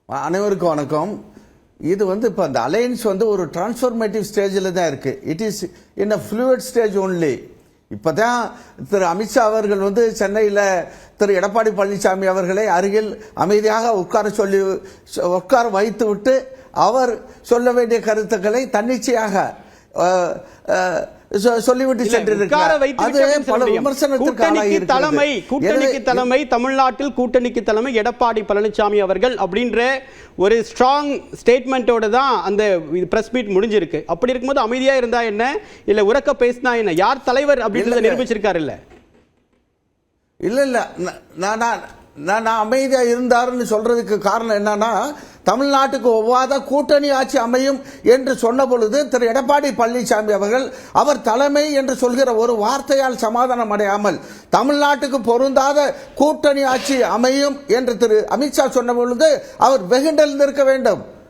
அனைவருக்கும் வணக்கம். இது இப்போ அந்த அலையன்ஸ் ஒரு டிரான்ஸ்ஃபர்மேட்டிவ் ஸ்டேஜில் தான் இருக்கு. It is in a fluid stage only. இப்போதான் திரு அமித்ஷா அவர்கள் சென்னையில் திரு எடப்பாடி பழனிசாமி அவர்களை அருகில் அமைதியாக உட்கார வைத்து விட்டு அவர் சொல்ல வேண்டிய கருத்துக்களை தன்னிச்சையாக சொல்லிவிட்டு சென்றிருக்கிறார். கூட்டணிக்கு தலைமை தமிழ்நாட்டில் கூட்டணிக்கு தலைமை எடப்பாடி பழனிசாமி அவர்கள் அப்படின்ற ஒரு ஸ்ட்ராங் ஸ்டேட்மெண்டோட தான் அந்த பிரஸ் மீட் முடிஞ்சிருக்கு. அப்படி இருக்கும்போது அமைதியா இருந்தா என்ன, இல்ல உரக்க பேசினா என்ன, யார் தலைவர் அப்படின்றத நிரூபிச்சிருக்காரு. இல்ல நான் அமைதியா இருந்தாருன்னு சொல்றதுக்கு காரணம் என்னன்னா, தமிழ்நாட்டுக்கு ஒவ்வாத கூட்டணி ஆட்சி அமையும் என்று சொன்ன பொழுது திரு எடப்பாடி பழனிசாமி அவர்கள் அவர் தலைமை என்று சொல்கிற ஒரு வார்த்தையால் சமாதானம் அடையாமல் தமிழ்நாட்டுக்கு பொருந்தாத கூட்டணி ஆட்சி அமையும் என்று திரு அமித்ஷா சொன்ன பொழுது அவர் வெகுண்டெழுந்திருக்க வேண்டும்.